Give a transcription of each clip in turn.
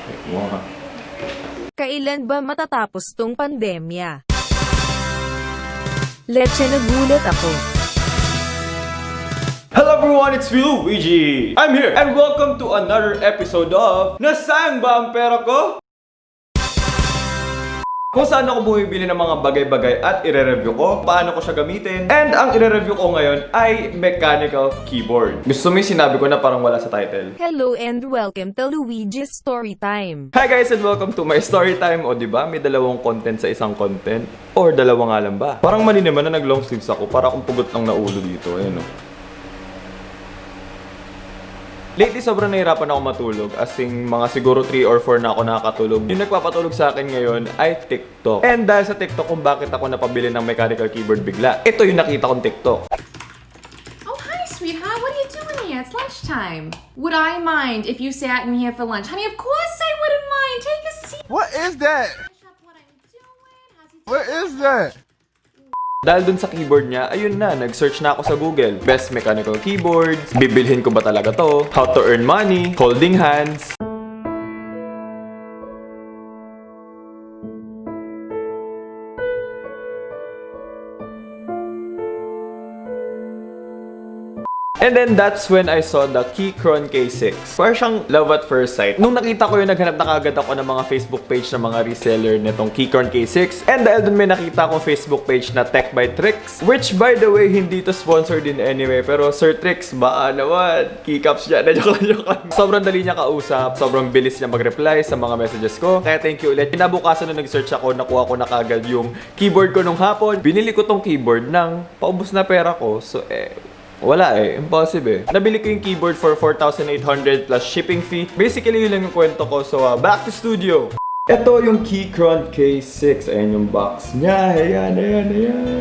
Wow. Kailan ba matatapos tong pandemya? Leche, nagulat ako. Hello everyone, it's me, Luigi! I'm here, and welcome to another episode of Nasaan ba ang pera ko? Kung saan ako bumibili ng mga bagay-bagay at ire-review ko, paano ko siya gamitin, and ang ire-review ko ngayon ay mechanical keyboard. Gusto mo yung sinabi ko na parang wala sa title? Hello and welcome to Luigi's Storytime. Hi guys and welcome to my story time. O diba, may dalawang content sa isang content. Or dalawa nga lang ba? Parang mali naman na nag-long sleeves ako. Para akong pugot lang na ulo dito. Ayan o. Lately, sobrang nahihirapan ako matulog. As in, mga siguro 3 or 4 na ako nakakatulog. Yung nagpapatulog sa akin ngayon ay TikTok. And dahil sa TikTok kung bakit ako napabili ng mechanical keyboard bigla, ito yung nakita kong TikTok. Oh, hi, sweetheart. What are you doing here? It's lunchtime. Would I mind if you sat in here for lunch? Honey, of course I wouldn't mind. Take a seat. What is that? What I'm doing. How's he What is that? Dahil dun sa keyboard niya, ayun na, nag-search na ako sa Google. Best mechanical keyboards, bibilhin ko ba talaga to, how to earn money, holding hands. And then that's when I saw the KEYCHRON K6. Parang siyang love at first sight. Nung nakita ko yun, naghanap na kagad ako ng mga Facebook page ng mga reseller nitong KEYCHRON K6. And dahil dun may nakita akong Facebook page na Tech by Tricks, which by the way, hindi to sponsored in anyway. Pero Sir Tricks, baka naman, keycaps siya. Joke lang. Sobrang dali niya kausap, sobrang bilis niya mag-reply sa mga messages ko. Kaya thank you ulit. Kinabukasan nung nag-search ako, nakuha ko na kagad yung keyboard ko nung hapon. Binili ko tong keyboard ng paubos na pera ko. So wala impossible. Nabili ko yung keyboard for 4,800 plus shipping fee. Basically, yun lang yung kwento ko. So, back to studio. Ito yung KEYCHRON K6. Ayan yung box niya. Ayan.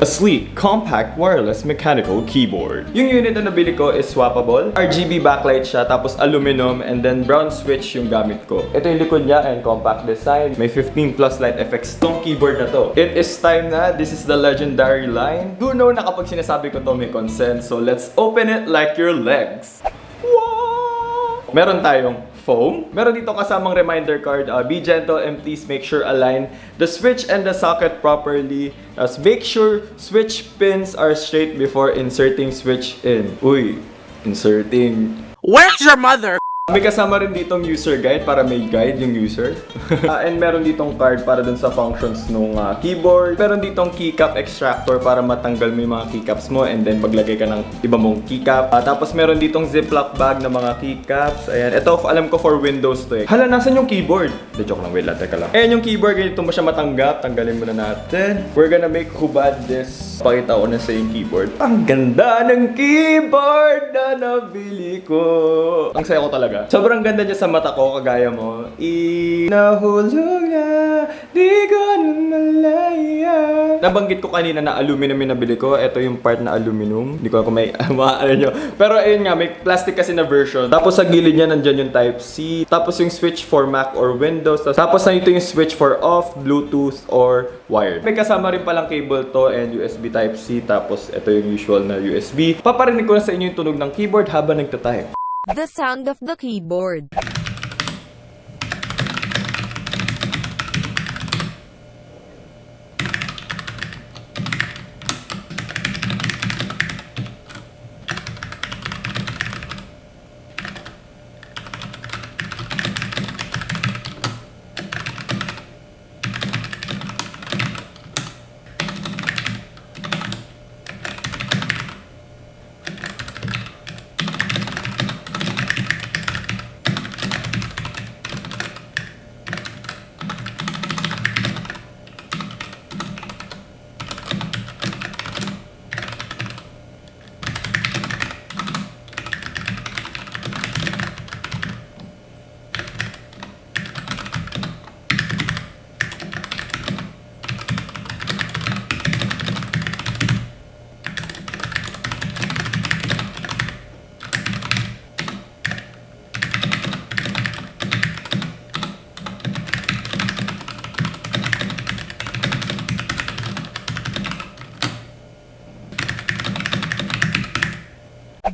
A sleek, compact, wireless, mechanical keyboard. Yung unit na nabili ko is swappable. RGB backlight siya, tapos aluminum, and then brown switch yung gamit ko. Ito yung likod niya and compact design. May 15 plus light effects tong keyboard na to. It is time na. This is the legendary line. Who know na kapag sinasabi ko to may consent. So let's open it like your legs. Wow! Meron tayong foam. Meron dito kasamang reminder card. Be gentle and please make sure align the switch and the socket properly. Make sure switch pins are straight before inserting switch in. Uy, inserting. Where's your mother? May kasama rin ditong user guide para may guide yung user. And meron ditong card para dun sa functions nung keyboard. Meron ditong keycap extractor para matanggal mo yung mga keycaps mo and then maglagay ka ng iba mong keycap. Tapos meron ditong ziplock bag na mga keycaps. Ayan, ito alam ko for Windows to eh. Hala, nasan yung keyboard? De, joke lang, wait lang, teka lang. Ayan yung keyboard, ganito mo siya matanggap. Tanggalin mo na natin. We're gonna make hubad this. Pakita ko na sa yung keyboard. Ang ganda ng keyboard na nabili ko. Ang saya ko talaga. Sobrang ganda niya sa mata ko, kagaya mo. Nahulog na, di ko na malaya. Nabanggit ko kanina na aluminum yung nabili ko. Ito yung part na aluminum. Hindi ko kung may maaano nyo. Pero ayun nga, may plastic kasi na version. Tapos sa gilid niya nandyan yung Type-C. Tapos yung switch for Mac or Windows. Tapos nandito yung switch for off, Bluetooth, or wired. May kasama rin palang cable to and USB Type-C. Tapos ito yung usual na USB. Paparinig ko na sa inyo yung tunog ng keyboard habang nagtatype. The sound of the keyboard.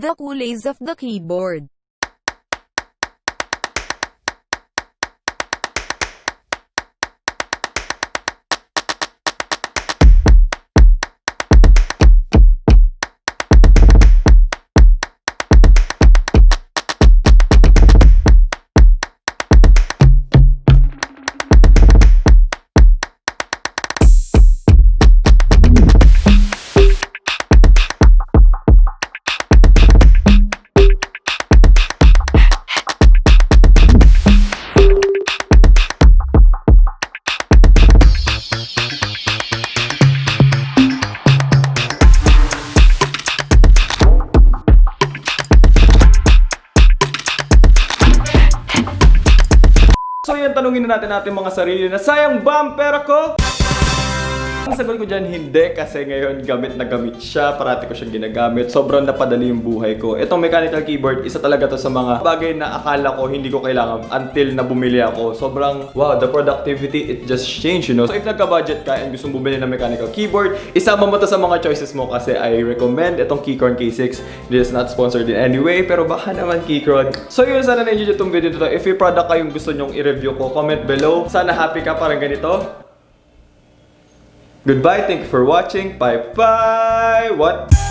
The kulay of the keyboard. ngayon tanungin na natin mga sarili na sayang ba ang pera ko? Ang sagot ko dyan, hindi, kasi ngayon gamit na gamit siya, parati ko siyang ginagamit, sobrang napadali yung buhay ko. Itong mechanical keyboard, isa talaga to sa mga bagay na akala ko hindi ko kailangan until na bumili ako. Sobrang, wow, the productivity, it just changed, you know. So if nagka-budget ka and gusto bumili ng mechanical keyboard, isama mo to sa mga choices mo kasi I recommend itong KEYCHRON K6. This is not sponsored in any way, pero baka naman KEYCHRON. So yun, sana na-enjoy itong video nito. If yung product kayong gusto nyong i-review ko, comment below. Sana happy ka parang ganito. Goodbye, thank you for watching. Bye-bye. What?